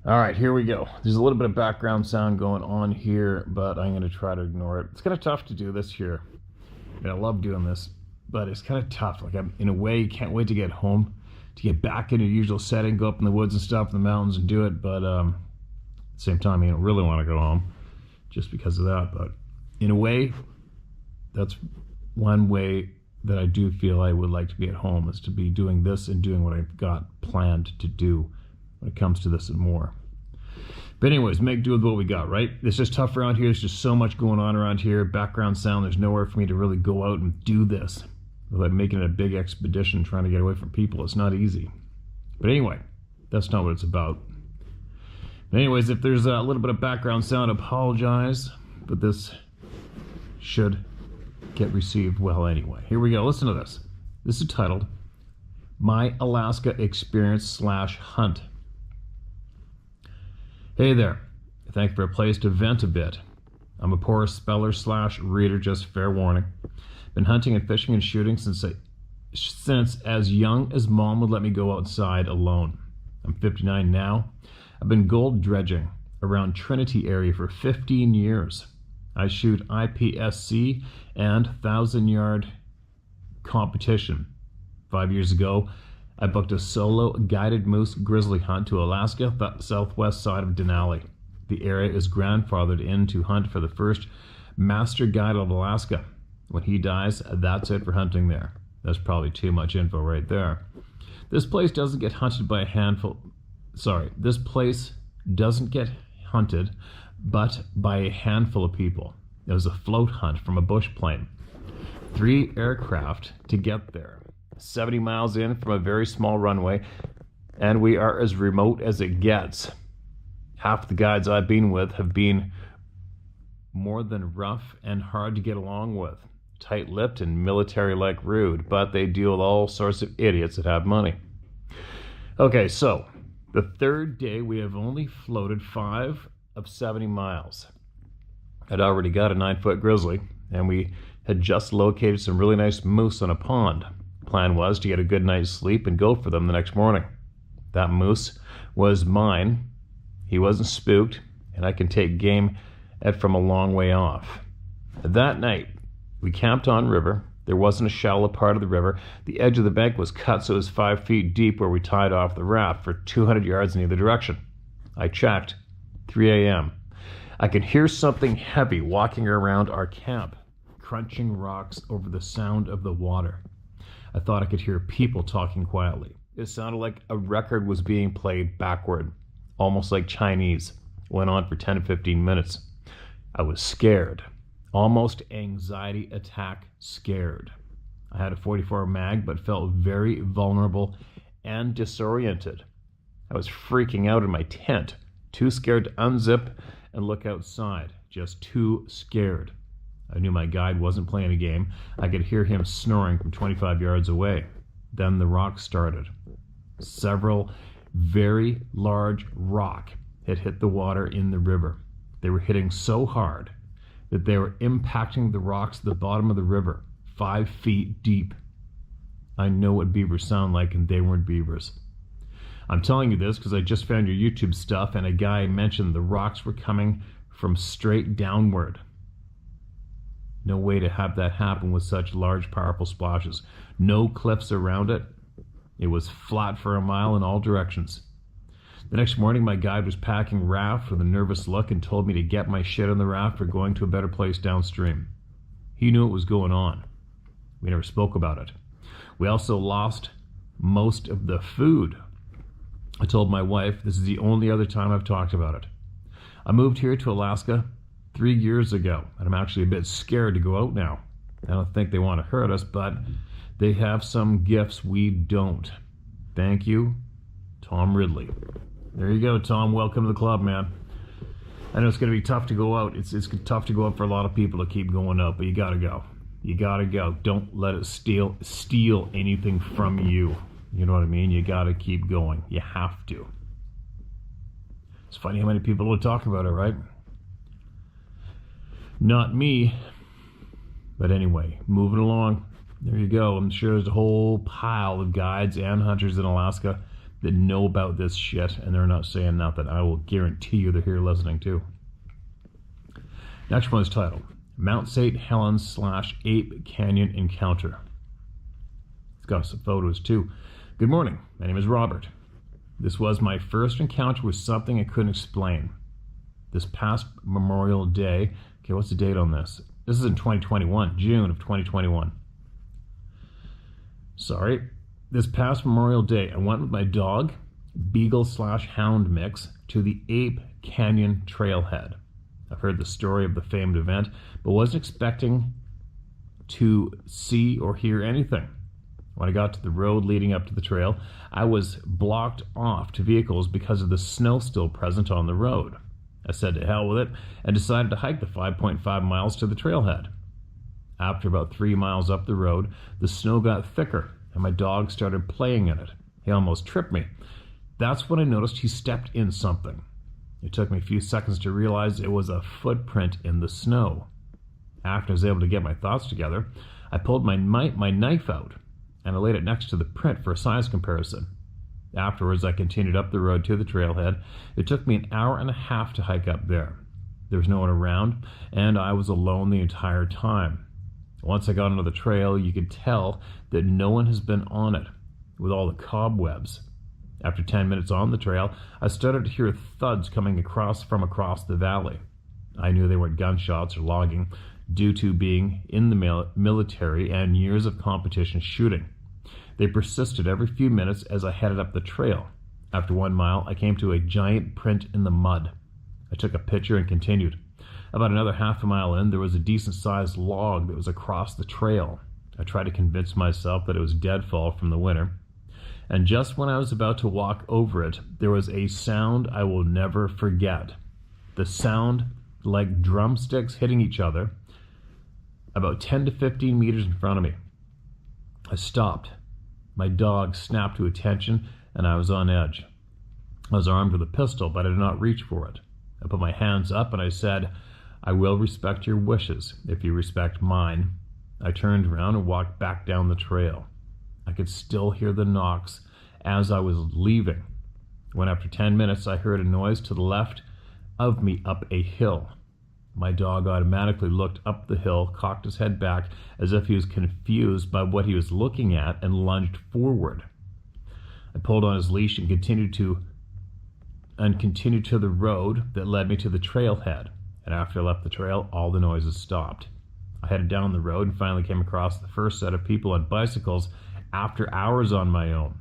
All right, here we go. There's a little bit of background sound going on here, but I'm going to try to ignore it. It's kind of tough to do this here. I love doing this, but it's kind of tough. Like, I'm in a way, you can't wait to get home, to get back into your usual setting, go up in the woods and stuff, in the mountains and do it. But at the same time, you don't really want to go home just because of that. But in a way, that's one way that I do feel I would like to be at home, is to be doing this and doing what I've got planned to do when it comes to this and more. But anyways, make do with what we got, right? It's just tough around here. There's just so much going on around here. Background sound, there's nowhere for me to really go out and do this without making it a big expedition trying to get away from people. It's not easy. But anyway, that's not what it's about. But anyways, if there's a little bit of background sound, I apologize, but this should get received well anyway. Here we go. Listen to this. This is titled My Alaska Experience / Hunt. Hey there. Thank you for a place to vent a bit. I'm a poor speller / reader, just fair warning. Been hunting and fishing and shooting since as young as Mom would let me go outside alone. I'm 59 now. I've been gold dredging around Trinity area for 15 years. I shoot IPSC and 1,000-yard competition. 5 years ago, I booked a solo guided moose grizzly hunt to Alaska, the southwest side of Denali. The area is grandfathered in to hunt for the first master guide of Alaska. When he dies, that's it for hunting there. That's probably too much info right there. This place doesn't get hunted by a handful... this place doesn't get hunted, but by a handful of people. It was a float hunt from a bush plane. 3 aircraft to get there. 70 miles in from a very small runway, and we are as remote as it gets. Half the guides I've been with have been more than rough and hard to get along with. Tight-lipped and military-like rude, but they deal with all sorts of idiots that have money. Okay, so the third day we have only floated 5 of 70 miles. I'd already got a 9-foot grizzly, and we had just located some really nice moose on a pond. Plan was to get a good night's sleep and go for them the next morning. That moose was mine. He wasn't spooked, and I can take game from a long way off. That night, we camped on river. There wasn't a shallow part of the river. The edge of the bank was cut so it was 5 feet deep where we tied off the raft for 200 yards in either direction. I checked. 3 a.m. I could hear something heavy walking around our camp, crunching rocks over the sound of the water. I thought I could hear people talking quietly. It sounded like a record was being played backward, almost like Chinese. It went on for 10 to 15 minutes. I was scared, almost anxiety attack scared. I had a .44 mag, but felt very vulnerable and disoriented. I was freaking out in my tent, too scared to unzip and look outside, just too scared. I knew my guide wasn't playing a game. I could hear him snoring from 25 yards away. Then the rocks started. Several very large rock had hit the water in the river. They were hitting so hard that they were impacting the rocks at the bottom of the river, 5 feet deep. I know what beavers sound like, and they weren't beavers. I'm telling you this because I just found your YouTube stuff, and a guy mentioned the rocks were coming from straight downward. No way to have that happen with such large, powerful splashes. No cliffs around it. It was flat for a mile in all directions. The next morning, my guide was packing raft with a nervous look and told me to get my shit on the raft for going to a better place downstream. He knew what was going on. We never spoke about it. We also lost most of the food. I told my wife this is the only other time I've talked about it. I moved here to Alaska 3 years ago, and I'm actually a bit scared to go out now. I don't think they want to hurt us, but they have some gifts we don't. Thank you, Tom Ridley. There you go, Tom. Welcome to the club, man. I know it's going to be tough to go out. It's tough to go out for a lot of people to keep going out, but you got to go. You got to go. Don't let it steal anything from you. You know what I mean? You got to keep going. You have to. It's funny how many people will talk about it, right? Not me. But anyway, moving along. There you go. I'm sure there's a whole pile of guides and hunters in Alaska that know about this shit, and they're not saying nothing. I will guarantee you they're here listening too. Next one is titled Mount St. Helens / Ape Canyon Encounter. It's got some photos too. Good morning. My name is Robert. This was my first encounter with something I couldn't explain. This past Memorial Day, okay, what's the date on this? This is in 2021, June of 2021. Sorry. This past Memorial Day, I went with my dog, Beagle / Hound mix, to the Ape Canyon Trailhead. I've heard the story of the famed event, but wasn't expecting to see or hear anything. When I got to the road leading up to the trail, I was blocked off to vehicles because of the snow still present on the road. I said to hell with it and decided to hike the 5.5 miles to the trailhead. After about 3 miles up the road, the snow got thicker and my dog started playing in it. He almost tripped me. That's when I noticed he stepped in something. It took me a few seconds to realize it was a footprint in the snow. After I was able to get my thoughts together, I pulled my knife out and I laid it next to the print for a size comparison. Afterwards, I continued up the road to the trailhead. It took me an hour and a half to hike up there. There was no one around, and I was alone the entire time. Once I got onto the trail, you could tell that no one has been on it, with all the cobwebs. After 10 minutes on the trail, I started to hear thuds coming from across the valley. I knew they weren't gunshots or logging, due to being in the military and years of competition shooting. They persisted every few minutes as I headed up the trail. After 1 mile, I came to a giant print in the mud. I took a picture and continued. About another half a mile in, there was a decent-sized log that was across the trail. I tried to convince myself that it was deadfall from the winter. And just when I was about to walk over it, there was a sound I will never forget. The sound like drumsticks hitting each other, about 10 to 15 meters in front of me. I stopped. My dog snapped to attention, and I was on edge. I was armed with a pistol, but I did not reach for it. I put my hands up and I said, I will respect your wishes if you respect mine. I turned around and walked back down the trail. I could still hear the knocks as I was leaving, when after 10 minutes I heard a noise to the left of me up a hill. My dog automatically looked up the hill, cocked his head back as if he was confused by what he was looking at, and lunged forward. I pulled on his leash and continued to the road that led me to the trailhead. And after I left the trail, all the noises stopped. I headed down the road and finally came across the first set of people on bicycles after hours on my own.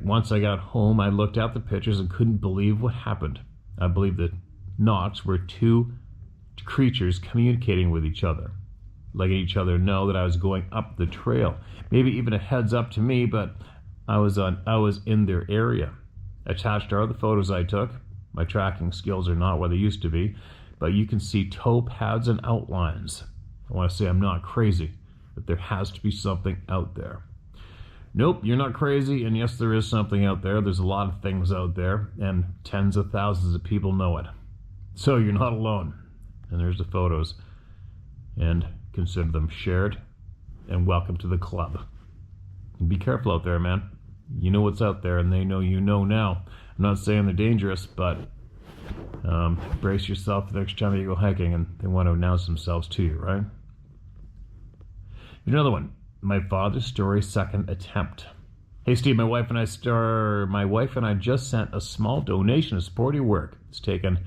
Once I got home, I looked at the pictures and couldn't believe what happened. I believe the knocks were two creatures communicating with each other, letting each other know that I was going up the trail. Maybe even a heads up to me, but I was in their area. Attached are the photos I took. My tracking skills are not what they used to be, but you can see toe pads and outlines. I want to say I'm not crazy, but there has to be something out there. Nope, you're not crazy, and yes, there is something out there. There's a lot of things out there, and tens of thousands of people know it. So you're not alone. And there's the photos. And consider them shared, and welcome to the club. And be careful out there, man. You know what's out there, and they know you know now. I'm not saying they're dangerous, but brace yourself the next time you go hiking and they want to announce themselves to you, right? Another one. My father's story, second attempt. Hey Steve, my wife and I just sent a small donation to support your work. It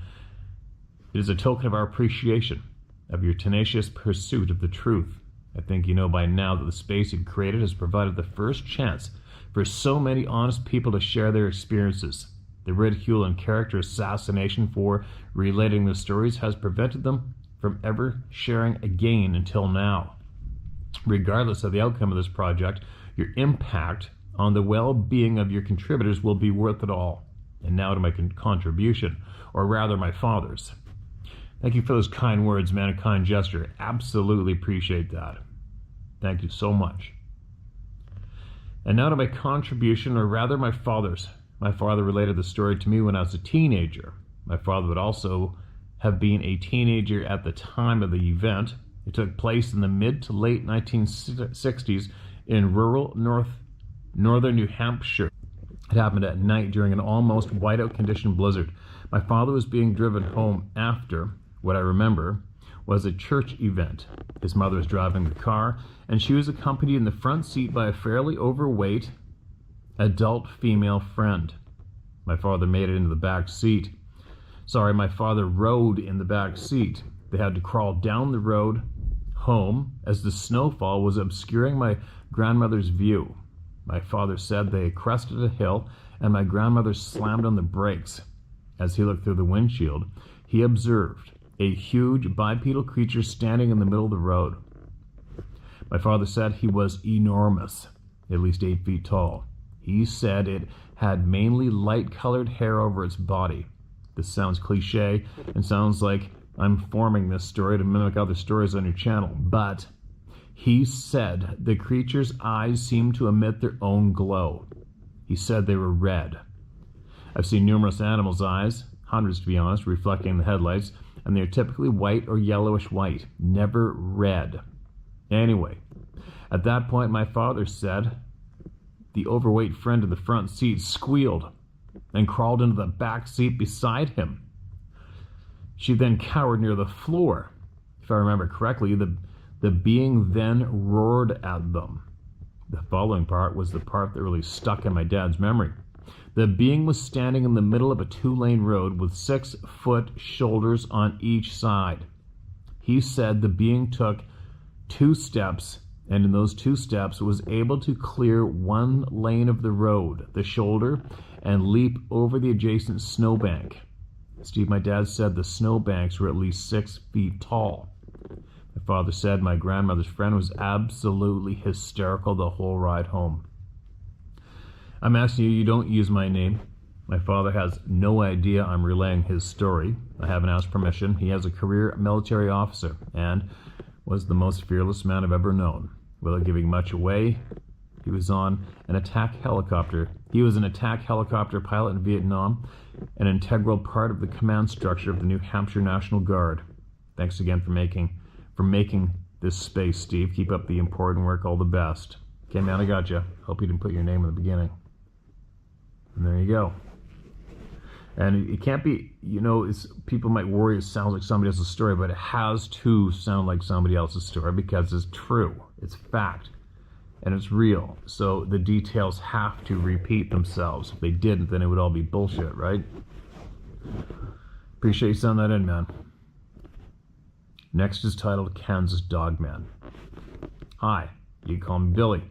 is a token of our appreciation of your tenacious pursuit of the truth. I think you know by now that the space you've created has provided the first chance for so many honest people to share their experiences. The ridicule and character assassination for relating their stories has prevented them from ever sharing again until now. Regardless of the outcome of this project, your impact on the well-being of your contributors will be worth it all. And now to my contribution, or rather my father's. Thank you for those kind words, man, a kind gesture. Absolutely appreciate that. Thank you so much. And now to my contribution, or rather my father's. My father related the story to me when I was a teenager. My father would also have been a teenager at the time of the event. It took place in the mid to late 1960s in rural northern New Hampshire. It happened at night during an almost whiteout condition blizzard. My father was being driven home after, what I remember, was a church event. His mother was driving the car, and she was accompanied in the front seat by a fairly overweight adult female friend. My father made it into the back seat. My father rode in the back seat. They had to crawl down the road home as the snowfall was obscuring my grandmother's view. My father said they crested a hill, and my grandmother slammed on the brakes. As he looked through the windshield, he observed a huge bipedal creature standing in the middle of the road. My father said he was enormous, at least 8 feet tall. He said it had mainly light-colored hair over its body. This sounds cliche and sounds like I'm forming this story to mimic other stories on your channel, but he said the creature's eyes seemed to emit their own glow. He said they were red. I've seen numerous animals' eyes, hundreds to be honest, reflecting the headlights, and they're typically white or yellowish white, never red. Anyway, at that point my father said the overweight friend in the front seat squealed and crawled into the back seat beside him. She then cowered near the floor. If I remember correctly, the being then roared at them. The following part was the part that really stuck in my dad's memory. The being was standing in the middle of a 2-lane road with 6-foot shoulders on each side. He said the being took 2 steps, and in those 2 steps was able to clear 1 lane of the road, the shoulder, and leap over the adjacent snowbank. Steve, my dad said the snowbanks were at least 6 feet tall. My father said my grandmother's friend was absolutely hysterical the whole ride home. I'm asking you don't use my name. My father has no idea I'm relaying his story. I haven't asked permission. He has a career military officer and was the most fearless man I've ever known. Without giving much away, he was on an attack helicopter. He was an attack helicopter pilot in Vietnam, an integral part of the command structure of the New Hampshire National Guard. Thanks again for making this space, Steve. Keep up the important work. All the best. Okay, man, I got you. Hope you didn't put your name in the beginning. And there you go. And it can't be, people might worry it sounds like somebody else's story, but it has to sound like somebody else's story because it's true. It's fact. And it's real. So the details have to repeat themselves. If they didn't, then it would all be bullshit, right? Appreciate you sending that in, man. Next is titled Kansas Dogman. Hi, you can call me Billy.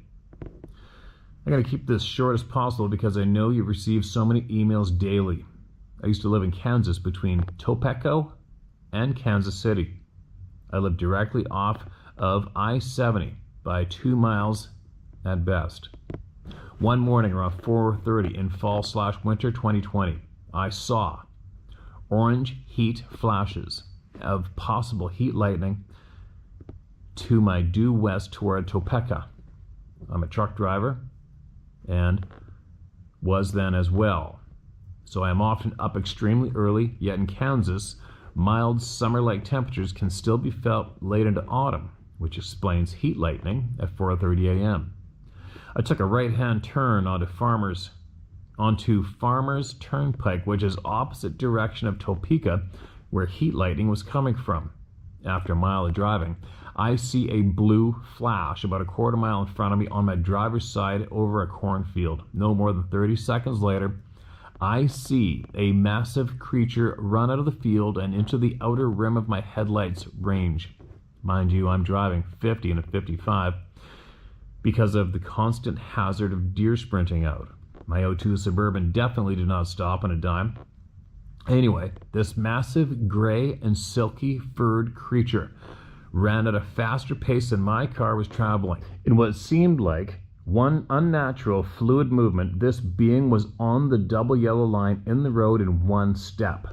I gotta keep this short as possible because I know you receive so many emails daily. I used to live in Kansas between Topeka and Kansas City. I lived directly off of I-70 by 2 miles at best. One morning around 4:30 in fall/winter 2020, I saw orange heat flashes of possible heat lightning to my due west toward Topeka. I'm a truck driver and was then as well. So I am often up extremely early, yet in Kansas, mild summer-like temperatures can still be felt late into autumn, which explains heat lightning at 4:30 a.m. I took a right-hand turn onto Farmers Turnpike, which is opposite direction of Topeka, where heat lightning was coming from. After a mile of driving, I see a blue flash about a quarter mile in front of me on my driver's side over a cornfield. No more than 30 seconds later, I see a massive creature run out of the field and into the outer rim of my headlights range. Mind you, I'm driving 50 and a 55 because of the constant hazard of deer sprinting out. My 02 Suburban definitely did not stop on a dime. Anyway, this massive gray and silky furred creature ran at a faster pace than my car was traveling. In what seemed like one unnatural fluid movement, this being was on the double yellow line in the road in one step.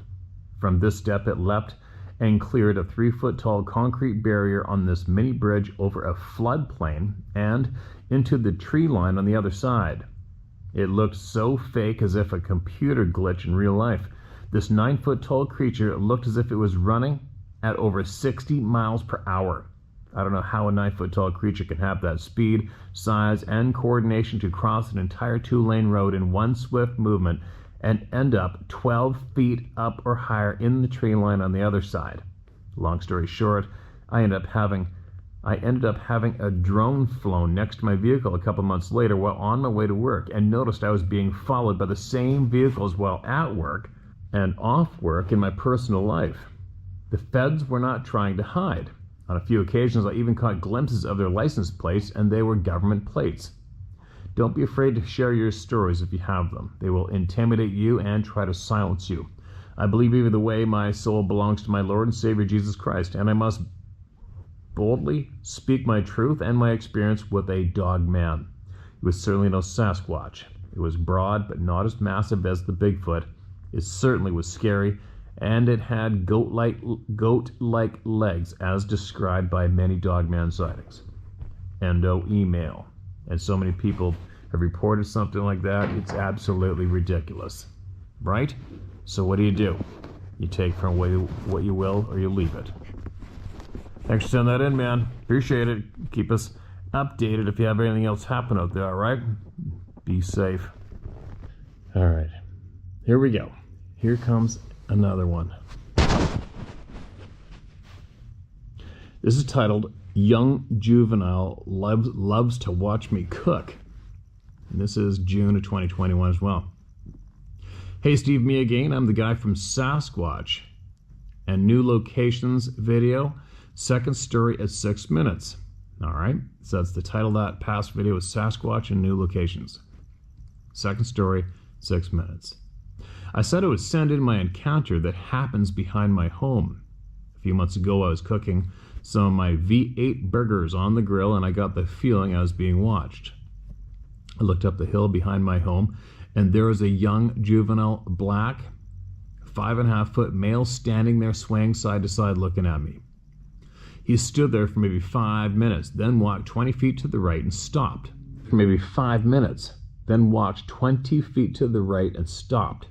From this step, it leapt and cleared a 3-foot tall concrete barrier on this mini bridge over a floodplain and into the tree line on the other side. It looked so fake, as if a computer glitch in real life. This 9-foot tall creature looked as if it was running at over 60 miles per hour. I don't know how a 9-foot tall creature can have that speed, size, and coordination to cross an entire 2-lane road in one swift movement and end up 12 feet up or higher in the tree line on the other side. Long story short, I ended up having a drone flown next to my vehicle a couple months later while on my way to work, and noticed I was being followed by the same vehicles while at work and off work in my personal life. The feds were not trying to hide. On a few occasions, I even caught glimpses of their license plates, and they were government plates. Don't be afraid to share your stories if you have them. They will intimidate you and try to silence you. I believe either way my soul belongs to my Lord and Savior Jesus Christ, and I must boldly speak my truth and my experience with a dog man. It was certainly no Sasquatch. It was broad, but not as massive as the Bigfoot. It certainly was scary, and it had goat-like legs, as described by many dogman sightings. Endo email. And so many people have reported something like that, it's absolutely ridiculous. Right? So what do? You take from what you will, or you leave it. Thanks for sending that in, man. Appreciate it. Keep us updated if you have anything else happen out there, all right? Be safe. All right. Here we go. Here comes another one. This is titled, Young Juvenile Loves to Watch Me Cook. And this is June of 2021 as well. Hey, Steve, me again. I'm the guy from Sasquatch and New Locations video. Second story at 6 minutes. All right. So that's the title of that past video is Sasquatch and New Locations. Second story, 6 minutes. I said I would send in my encounter that happens behind my home. A few months ago, I was cooking some of my V8 burgers on the grill, and I got the feeling I was being watched. I looked up the hill behind my home, and there was a young juvenile black 5.5-foot male standing there swaying side to side looking at me. He stood there for maybe 5 minutes, then walked 20 feet to the right and stopped. For maybe 5 minutes, then walked 20 feet to the right and stopped.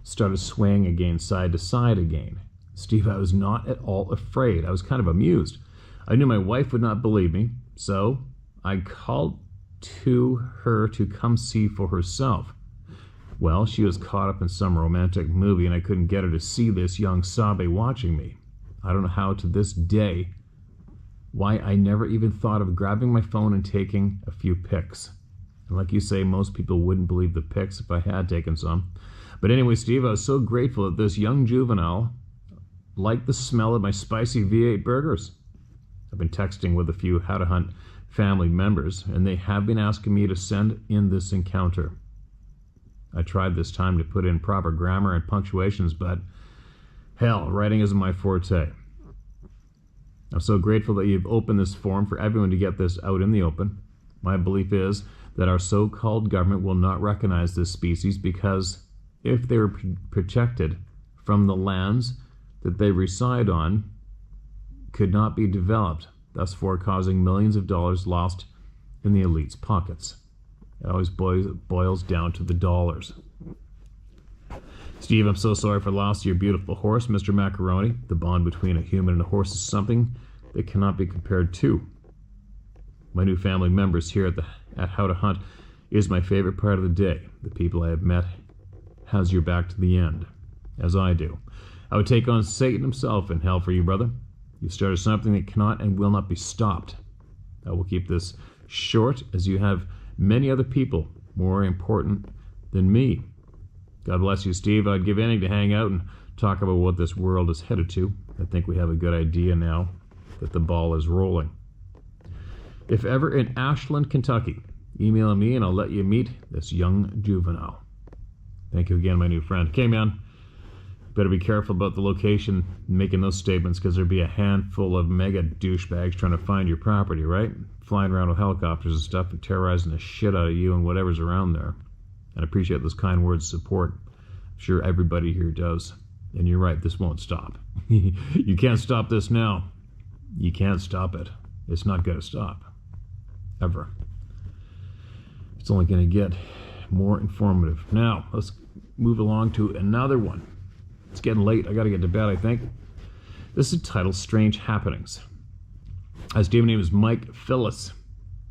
Started swaying again, side to side again. Steve, I was not at all afraid. I was kind of amused. I knew my wife would not believe me, so I called to her to come see for herself. Well, she was caught up in some romantic movie, and I couldn't get her to see this young Sabe watching me. I don't know how to this day why I never even thought of grabbing my phone and taking a few pics. And like you say, most people wouldn't believe the pics if I had taken some. But anyway, Steve, I was so grateful that this young juvenile liked the smell of my spicy V8 burgers. I've been texting with a few How to Hunt family members, and they have been asking me to send in this encounter. I tried this time to put in proper grammar and punctuations, but hell, writing isn't my forte. I'm so grateful that you've opened this forum for everyone to get this out in the open. My belief is that our so-called government will not recognize this species because if they were protected from the lands that they reside on, could not be developed, thus causing millions of dollars lost in the elite's pockets. It always boils down to the dollars. Steve, I'm so sorry for the loss of your beautiful horse, Mr. Macaroni. The bond between a human and a horse is something that cannot be compared to. My new family members here at How to Hunt is my favorite part of the day. The people I have met has your back to the end, as I do. I would take on Satan himself in hell for you, brother. You started something that cannot and will not be stopped. I will keep this short, as you have many other people more important than me. God bless you, Steve. I'd give anything to hang out and talk about what this world is headed to. I think we have a good idea now that the ball is rolling. If ever in Ashland, Kentucky, email me and I'll let you meet this young juvenile. Thank you again, my new friend. Okay, man, better be careful about the location making those statements, because there'd be a handful of mega douchebags trying to find your property, right? Flying around with helicopters and stuff and terrorizing the shit out of you and whatever's around there. And I appreciate those kind words of support. I'm sure everybody here does. And you're right, this won't stop. You can't stop this now. You can't stop it. It's not going to stop. Ever. It's only going to get more informative. Now, let's move along to another one. It's getting late. I got to get to bed, I think. This is titled Strange Happenings. His Steven name is Mike Phyllis,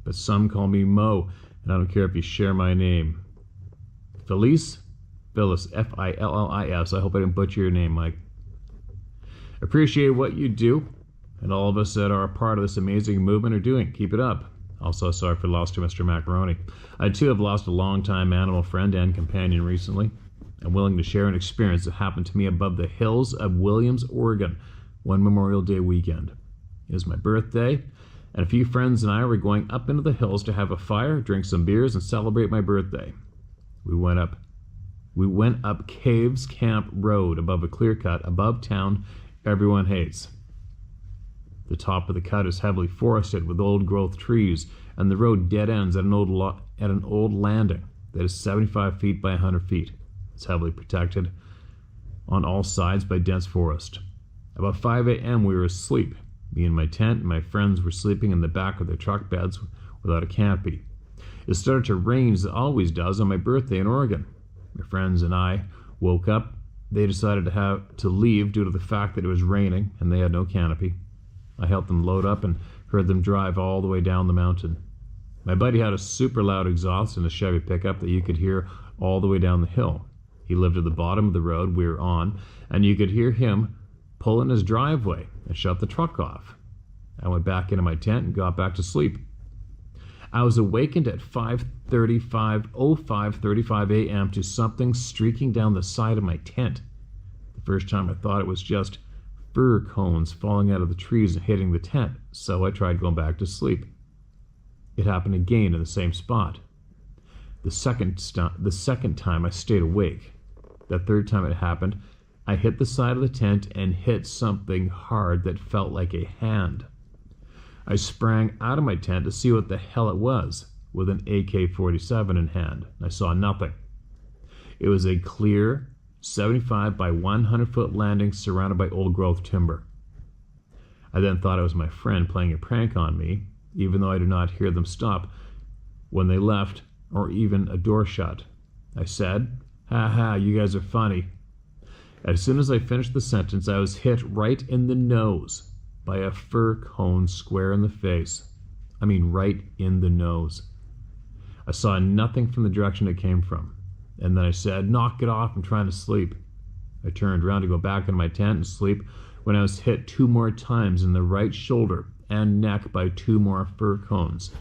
but some call me Mo, and I don't care if you share my name. Phyllis, F-I-L-L-I-S. I hope I didn't butcher your name, Mike. Appreciate what you do, and all of us that are a part of this amazing movement are doing. Keep it up. Also, sorry for the loss to Mr. Macaroni. I, too, have lost a longtime animal friend and companion recently. I'm willing to share an experience that happened to me above the hills of Williams, Oregon, one Memorial Day weekend. It was my birthday, and a few friends and I were going up into the hills to have a fire, drink some beers, and celebrate my birthday. We went up Caves Camp Road above a clear cut above town everyone hates. The top of the cut is heavily forested with old-growth trees, and the road dead ends at an old landing that is 75 feet by 100 feet. It's heavily protected on all sides by dense forest. About 5 a.m. we were asleep. Me in my tent and my friends were sleeping in the back of their truck beds without a canopy. It started to rain as it always does on my birthday in Oregon. My friends and I woke up. They decided to leave due to the fact that it was raining and they had no canopy. I helped them load up and heard them drive all the way down the mountain. My buddy had a super loud exhaust in a Chevy pickup that you could hear all the way down the hill. He lived at the bottom of the road we were on, and you could hear him pull in his driveway and shut the truck off. I went back into my tent and got back to sleep. I was awakened at 5:35 a.m. to something streaking down the side of my tent. The first time I thought it was just fir cones falling out of the trees and hitting the tent, so I tried going back to sleep. It happened again in the same spot. The second time I stayed awake. That third time it happened, I hit the side of the tent and hit something hard that felt like a hand. I sprang out of my tent to see what the hell it was, with an AK-47 in hand. I saw nothing. It was a clear 75 by 100 foot landing surrounded by old growth timber. I then thought it was my friend playing a prank on me, even though I did not hear them stop when they left or even a door shut. I said, "Ha ha, you guys are funny." As soon as I finished the sentence, I was hit right in the nose by a fir cone square in the face. I mean, right in the nose. I saw nothing from the direction it came from. And then I said, "Knock it off, I'm trying to sleep." I turned around to go back into my tent and sleep when I was hit 2 more times in the right shoulder and neck by 2 more fir cones.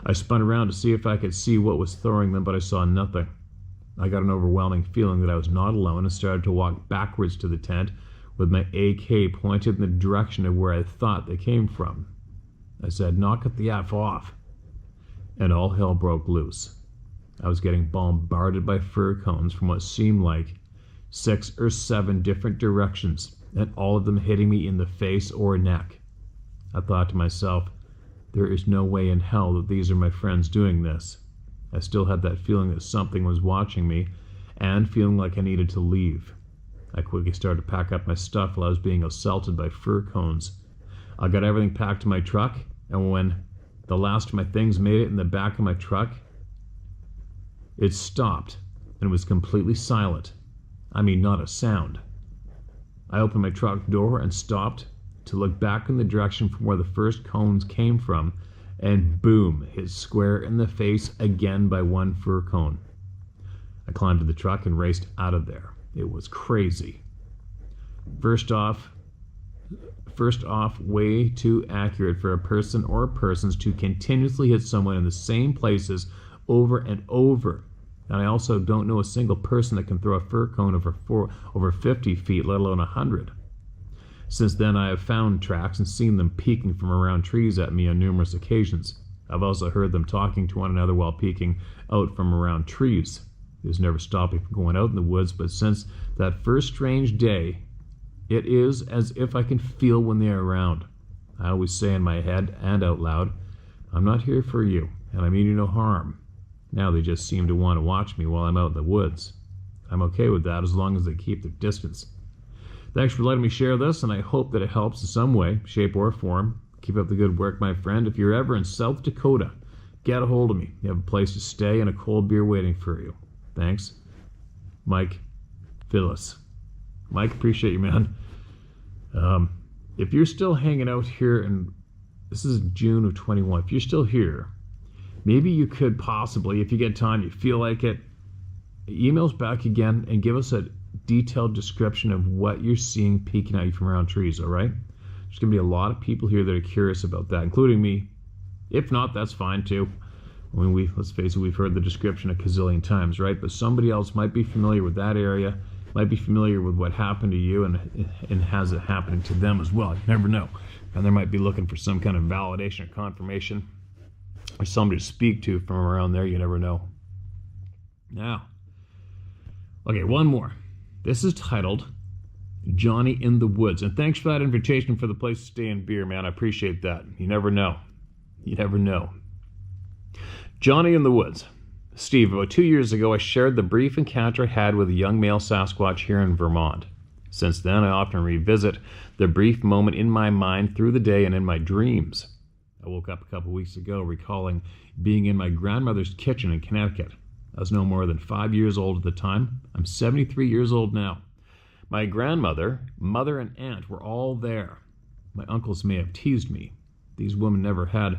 I spun around to see if I could see what was throwing them, but I saw nothing. I got an overwhelming feeling that I was not alone and started to walk backwards to the tent with my AK pointed in the direction of where I thought they came from. I said, "Knock it the F off." And all hell broke loose. I was getting bombarded by fir cones from what seemed like 6 or 7 different directions, and all of them hitting me in the face or neck. I thought to myself, there is no way in hell that these are my friends doing this. I still had that feeling that something was watching me and feeling like I needed to leave. I quickly started to pack up my stuff while I was being assaulted by fir cones. I got everything packed in my truck, and when the last of my things made it in the back of my truck, it stopped and was completely silent. I mean, not a sound. I opened my truck door and stopped to look back in the direction from where the first cones came from, and boom, hit square in the face again by 1 fir cone. I climbed to the truck and raced out of there. It was crazy. First off, way too accurate for a person or persons to continuously hit someone in the same places over and over. And I also don't know a single person that can throw a fir cone over 50 feet, let alone 100. Since then, I have found tracks and seen them peeking from around trees at me on numerous occasions. I've also heard them talking to one another while peeking out from around trees. It has never stopped me from going out in the woods, but since that first strange day, it is as if I can feel when they are around. I always say in my head and out loud, "I'm not here for you, and I mean you no harm." Now they just seem to want to watch me while I'm out in the woods. I'm okay with that as long as they keep their distance. Thanks for letting me share this, and I hope that it helps in some way, shape, or form. Keep up the good work, my friend. If you're ever in South Dakota, get a hold of me. You have a place to stay and a cold beer waiting for you. Thanks. Mike Phyllis. Mike, appreciate you, man. If you're still hanging out here in This is June of 21. If you're still here, maybe you could possibly, if you get time, you feel like it, email us back again and give us a detailed description of what you're seeing peeking at you from around trees, all right? There's going to be a lot of people here that are curious about that, including me. If not, that's fine too. I mean, let's face it, we've heard the description a gazillion times, right? But somebody else might be familiar with that area, might be familiar with what happened to you and has it happening to them as well. You never know. And they might be looking for some kind of validation or confirmation or somebody to speak to from around there. You never know. Now, okay, one more. This is titled Johnny in the Woods. And thanks for that invitation for the place to stay and beer, man. I appreciate that. You never know. You never know. Johnny in the Woods. Steve, about 2 years ago, I shared the brief encounter I had with a young male Sasquatch here in Vermont. Since then, I often revisit the brief moment in my mind through the day and in my dreams. I woke up a couple weeks ago recalling being in my grandmother's kitchen in Connecticut. I was no more than 5 years old at the time. I'm 73 years old now. My grandmother, mother, and aunt were all there. My uncles may have teased me. These women never had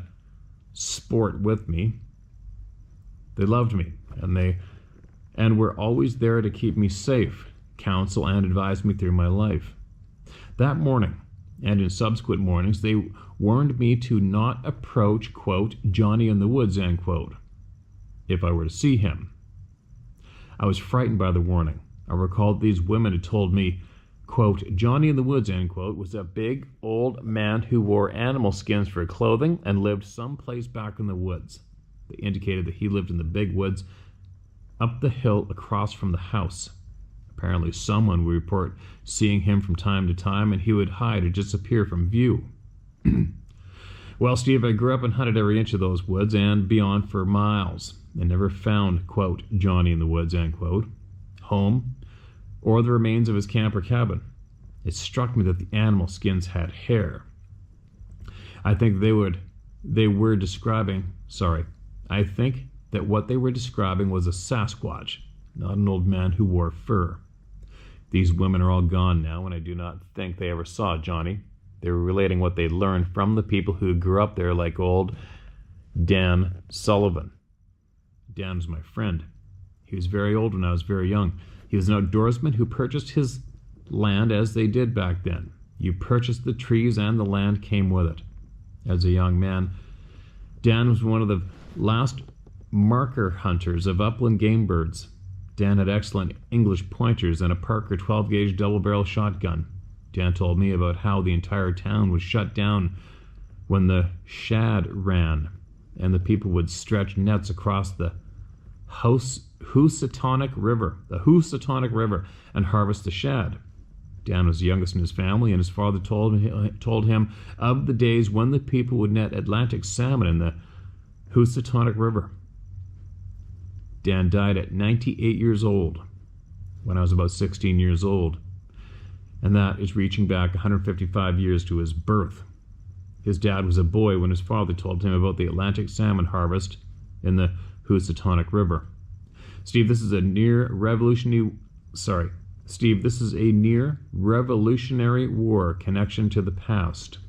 sport with me. They loved me, and were always there to keep me safe, counsel, and advise me through my life. That morning, and in subsequent mornings, they warned me to not approach, quote, Johnny in the Woods, end quote, if I were to see him. I was frightened by the warning. I recalled these women had told me, quote, Johnny in the Woods, end quote, was a big old man who wore animal skins for clothing and lived someplace back in the woods. They indicated that he lived in the big woods up the hill across from the house. Apparently someone would report seeing him from time to time, and he would hide or disappear from view. Well, Steve, I grew up and hunted every inch of those woods and beyond for miles, and never found, quote, Johnny in the Woods, end quote, home, or the remains of his camp or cabin. It struck me that the animal skins had hair. I think I think that what they were describing was a Sasquatch, not an old man who wore fur. These women are all gone now, and I do not think they ever saw Johnny. They were relating what they learned from the people who grew up there, like old Dan Sullivan. Dan was my friend. He was very old when I was very young. He was an outdoorsman who purchased his land as they did back then. You purchased the trees and the land came with it. As a young man, Dan was one of the last marker hunters of upland game birds. Dan had excellent English pointers and a Parker 12-gauge double-barrel shotgun. Dan told me about how the entire town was shut down when the shad ran, and the people would stretch nets across the Housatonic River, and harvest the shad. Dan was the youngest in his family, and his father told him of the days when the people would net Atlantic salmon in the Housatonic River. Dan died at 98 years old when I was about 16 years old, and that is reaching back 155 years to his birth. His dad was a boy when his father told him about the Atlantic salmon harvest in the Housatonic River. Steve, this is a near revolutionary war connection to the past.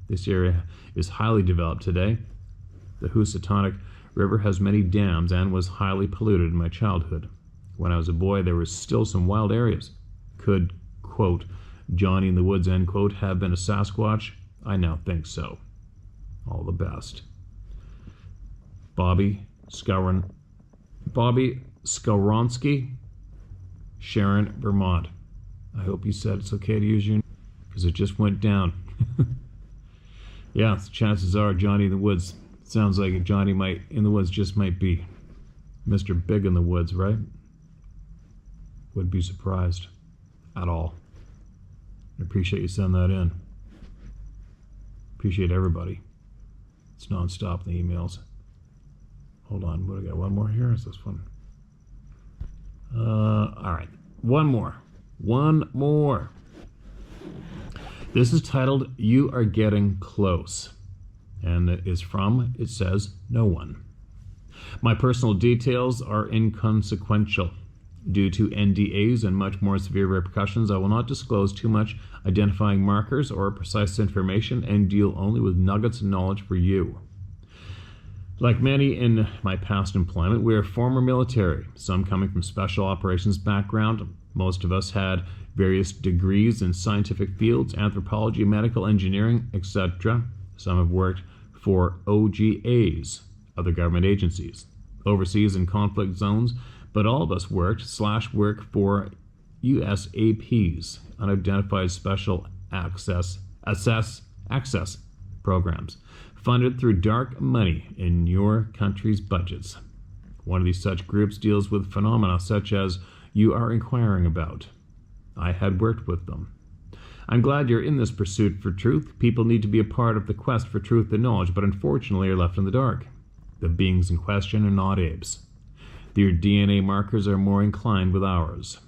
This area is highly developed today. The Housatonic River has many dams and was highly polluted in my childhood. When I was a boy, there were still some wild areas. Could, quote, Johnny in the Woods, end quote, have been a Sasquatch? I now think so. All the best. Bobby Skowronski, Sharon, Vermont. I hope you said it's okay to use your name, because it just went down. Yeah, chances are Johnny in the Woods. Sounds like Johnny in the Woods just might be Mr. Big in the Woods, right? Wouldn't be surprised at all. I appreciate you sending that in. Appreciate everybody. It's nonstop in the emails. Hold on, what do I got? One more here? Is this one? All right, one more. This is titled You Are Getting Close, and it says, no one. My personal details are inconsequential. Due to NDAs and much more severe repercussions, I will not disclose too much identifying markers or precise information and deal only with nuggets of knowledge for you. Like many in my past employment, we are former military, some coming from special operations background. Most of us had various degrees in scientific fields, anthropology, medical engineering, etc. Some have worked for OGAs, other government agencies, overseas in conflict zones, but all of us work for USAPs, unidentified special access programs, funded through dark money in your country's budgets. One of these such groups deals with phenomena such as you are inquiring about. I had worked with them. I'm glad you're in this pursuit for truth. People need to be a part of the quest for truth and knowledge, but unfortunately are left in the dark. The beings in question are not apes. Their DNA markers are more inclined with ours.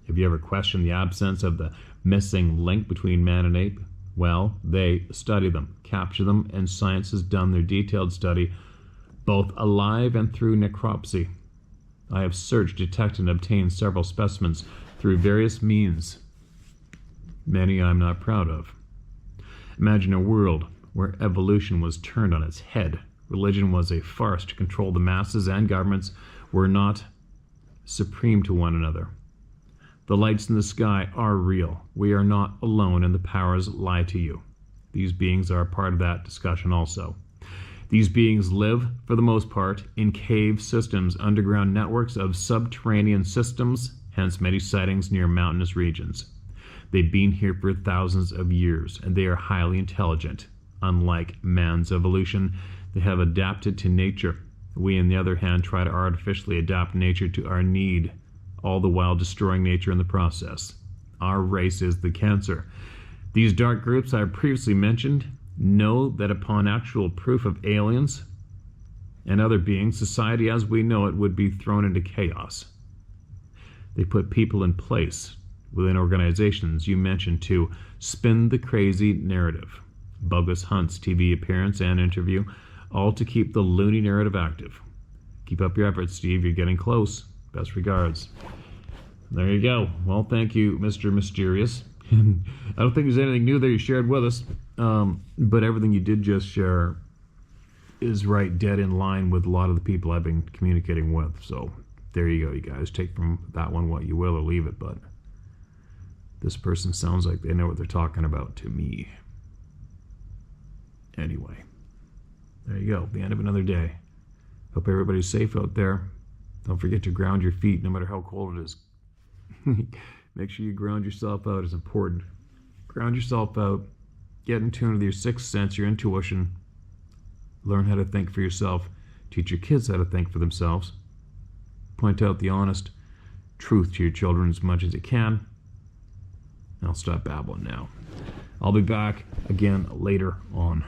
Have you ever questioned the absence of the missing link between man and ape? Well, they study them, capture them, and science has done their detailed study, both alive and through necropsy. I have searched, detected, and obtained several specimens through various means, many I'm not proud of. Imagine a world where evolution was turned on its head. Religion was a farce to control the masses, and governments were not supreme to one another. The lights in the sky are real. We are not alone, and the powers lie to you. These beings are a part of that discussion also. These beings live, for the most part, in cave systems, underground networks of subterranean systems, hence many sightings near mountainous regions. They've been here for thousands of years, and they are highly intelligent. Unlike man's evolution, they have adapted to nature. We, on the other hand, try to artificially adapt nature to our need, all the while destroying nature in the process. Our race is the cancer. These dark groups I have previously mentioned know that upon actual proof of aliens and other beings, society as we know it would be thrown into chaos. They put people in place within organizations you mentioned to spin the crazy narrative. Bogus hunts, TV appearance, and interview, all to keep the loony narrative active. Keep up your efforts, Steve. You're getting close. Best regards. There you go. Well, thank you, Mr. Mysterious. I don't think there's anything new that you shared with us, but everything you did just share is right dead in line with a lot of the people I've been communicating with. So there you go, you guys. Take from that one what you will or leave it, but this person sounds like they know what they're talking about to me. Anyway, there you go. The end of another day. Hope everybody's safe out there. Don't forget to ground your feet no matter how cold it is. Make sure you ground yourself out. It's important. Ground yourself out. Get in tune with your sixth sense, your intuition. Learn how to think for yourself. Teach your kids how to think for themselves. Point out the honest truth to your children as much as you can. I'll stop babbling now. I'll be back again later on.